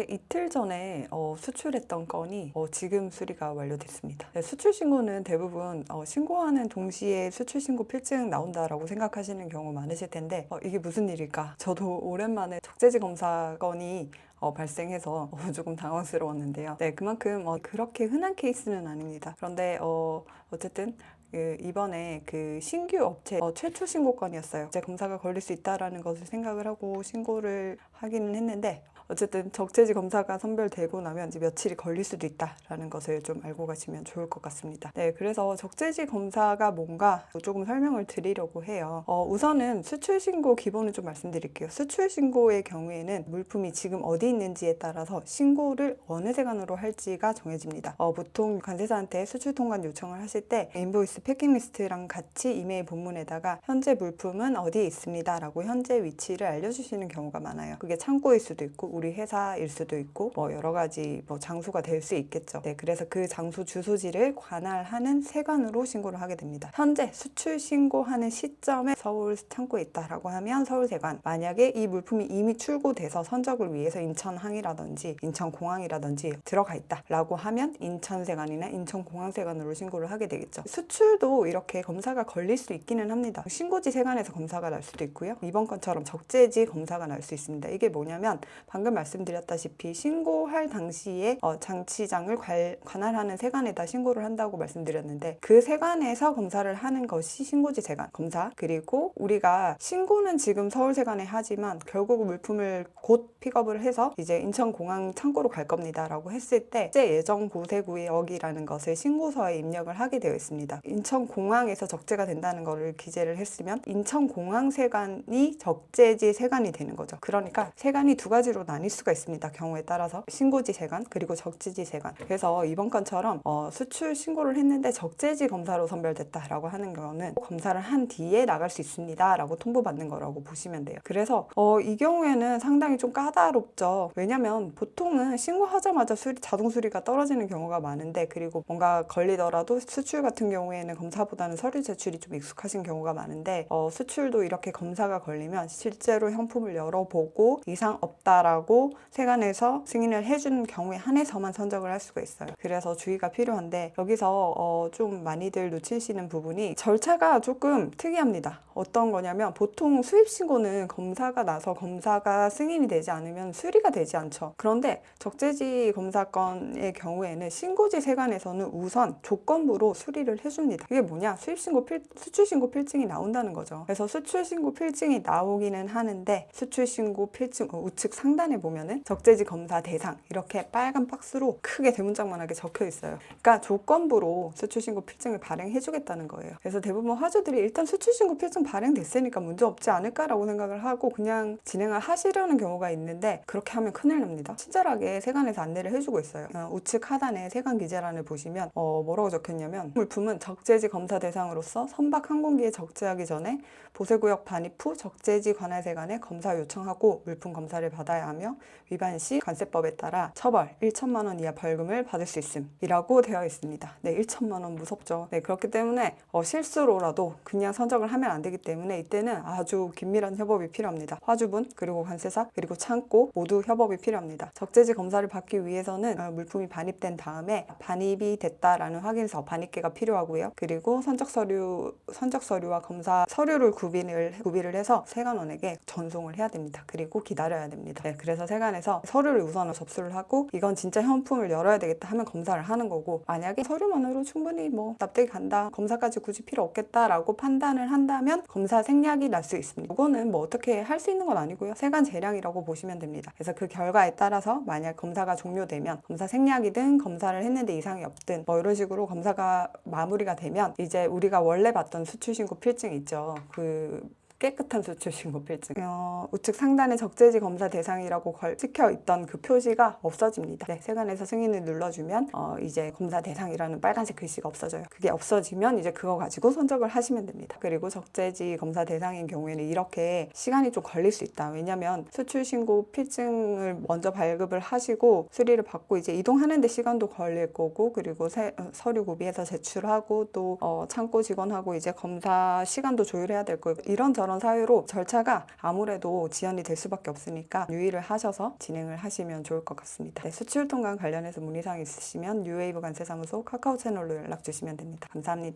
이틀 전에 수출했던 건이 지금 수리가 완료됐습니다. 네, 수출 신고는 대부분 신고하는 동시에 수출 신고 필증 나온다라고 생각하시는 경우 많으실 텐데 이게 무슨 일일까? 저도 오랜만에 적재지 검사 건이 발생해서 조금 당황스러웠는데요. 네, 그만큼 그렇게 흔한 케이스는 아닙니다. 그런데 어쨌든 이번에 그 신규 업체 최초 신고 건이었어요. 이제 검사가 걸릴 수 있다라는 것을 생각을 하고 신고를 하기는 했는데 어쨌든 적재지 검사가 선별되고 나면 이제 며칠이 걸릴 수도 있다라는 것을 좀 알고 가시면 좋을 것 같습니다. 네, 그래서 적재지 검사가 뭔가 조금 설명을 드리려고 해요. 우선은 수출 신고 기본을 좀 말씀드릴게요. 수출 신고의 경우에는 물품이 지금 어디 있는지에 따라서 신고를 어느 세관으로 할지가 정해집니다. 보통 관세사한테 수출 통관 요청을 하실 때 인보이스 패킹 리스트랑 같이 이메일 본문에다가 현재 물품은 어디에 있습니다 라고 현재 위치를 알려주시는 경우가 많아요. 그게 창고일 수도 있고 우리 회사일 수도 있고 여러 가지 장소가 될 수 있겠죠. 네, 그래서 그 장소 주소지를 관할하는 세관으로 신고를 하게 됩니다. 현재 수출 신고하는 시점에 서울 창고에 있다라고 하면 서울세관, 만약에 이 물품이 이미 출고돼서 선적을 위해서 인천항이라든지 인천공항이라든지 들어가 있다라고 하면 인천세관이나 인천공항세관으로 신고를 하게 되겠죠. 수출도 이렇게 검사가 걸릴 수 있기는 합니다. 신고지 세관에서 검사가 날 수도 있고요. 이번 건처럼 적재지 검사가 날 수 있습니다. 이게 뭐냐면 방금 말씀드렸다시피 신고할 당시에 장치장을 관할하는 세관에다 신고를 한다고 말씀드렸는데 그 세관에서 검사를 하는 것이 신고지 세관 검사. 그리고 우리가 신고는 지금 서울세관에 하지만 결국 물품을 곧 픽업을 해서 이제 인천공항 창고로 갈 겁니다 라고 했을 때 국제 예정 보세 구역이라는 것을 신고서에 입력을 하게 되어 있습니다. 인천공항에서 적재가 된다는 것을 기재를 했으면 인천공항 세관이 적재지 세관이 되는 거죠. 그러니까 세관이 두 가지로 나뉠 수가 있습니다. 경우에 따라서 신고지 세관 그리고 적재지 세관. 그래서 이번 건처럼 수출 신고를 했는데 적재지 검사로 선별됐다라고 하는 경우는 검사를 한 뒤에 나갈 수 있습니다 라고 통보받는 거라고 보시면 돼요. 그래서 이 경우에는 상당히 좀 까다롭죠. 왜냐면 보통은 신고하자마자 자동 수리가 떨어지는 경우가 많은데 그리고 뭔가 걸리더라도 수출 같은 경우에는 검사보다는 서류 제출이 좀 익숙하신 경우가 많은데 수출도 이렇게 검사가 걸리면 실제로 형품을 열어보고 이상 없다라고 세관에서 승인을 해준 경우에 한해서만 선적을 할 수가 있어요. 그래서 주의가 필요한데 여기서 좀 많이들 놓치시는 부분이 절차가 조금 특이합니다. 어떤 거냐면 보통 수입신고는 검사가 나서 검사가 승인이 되지 않으면 수리가 되지 않죠. 그런데 적재지 검사건의 경우에는 신고지 세관에서는 우선 조건부로 수리를 해줍니다. 이게 뭐냐? 수출신고 필증이 나온다는 거죠. 그래서 수출신고 필증이 나오기는 하는데 수출신고 필증 우측 상단에 보면은 적재지 검사 대상 이렇게 빨간 박스로 크게 대문짝만하게 적혀 있어요. 그러니까 조건부로 수출신고 필증을 발행해 주겠다는 거예요. 그래서 대부분 화주들이 일단 수출신고 필증 발행됐으니까 문제 없지 않을까라고 생각을 하고 그냥 진행을 하시려는 경우가 있는데 그렇게 하면 큰일 납니다. 친절하게 세관에서 안내를 해주고 있어요. 우측 하단에 세관 기재란을 보시면 뭐라고 적혔냐면 물품은 적재지 검사 대상으로서 선박 항공기에 적재하기 전에 보세구역 반입 후 적재지 관할세관에 검사 요청하고 물품 검사를 받아야 하며 위반 시 관세법에 따라 처벌 1천만 원 이하 벌금을 받을 수 있음이라고 되어 있습니다. 네, 1천만 원 무섭죠. 네, 그렇기 때문에 실수로라도 그냥 선적을 하면 안 되기 때문에 이때는 아주 긴밀한 협업이 필요합니다. 화주분 그리고 관세사 그리고 창고 모두 협업이 필요합니다. 적재지 검사를 받기 위해서는 물품이 반입된 다음에 반입이 됐다라는 확인서 반입계가 필요하고요. 그리고 선적 서류와 검사 서류를 구비를 해서 세관원에게 전송을 해야 됩니다. 그리고 기다려야 됩니다. 네, 그래서 세관에서 서류를 우선 접수를 하고 이건 진짜 현품을 열어야 되겠다 하면 검사를 하는 거고 만약에 서류만으로 충분히 납득이 간다 검사까지 굳이 필요 없겠다라고 판단을 한다면 검사 생략이 날 수 있습니다. 이거는 어떻게 할 수 있는 건 아니고요. 세관 재량이라고 보시면 됩니다. 그래서 그 결과에 따라서 만약 검사가 종료되면 검사 생략이든 검사를 했는데 이상이 없든 이런 식으로 검사가 마무리가 되면 이제 우리가 원래 받던 수출신고 필증 있죠. 깨끗한 수출신고 필증 우측 상단에 적재지 검사 대상이라고 찍혀있던 그 표시가 없어집니다. 네, 세관에서 승인을 눌러주면 이제 검사 대상이라는 빨간색 글씨가 없어져요. 그게 없어지면 이제 그거 가지고 선적을 하시면 됩니다. 그리고 적재지 검사 대상인 경우에는 이렇게 시간이 좀 걸릴 수 있다. 왜냐면 수출신고 필증을 먼저 발급을 하시고 수리를 받고 이제 이동하는 데 시간도 걸릴 거고 그리고 서류 구비해서 제출하고 또 창고 직원하고 이제 검사 시간도 조율해야 될 거고 이런저런 이런저런 사유로 절차가 아무래도 지연이 될 수밖에 없으니까 유의를 하셔서 진행을 하시면 좋을 것 같습니다. 네, 수출 통관 관련해서 문의사항 있으시면 뉴웨이브 관세사무소 카카오 채널로 연락 주시면 됩니다. 감사합니다.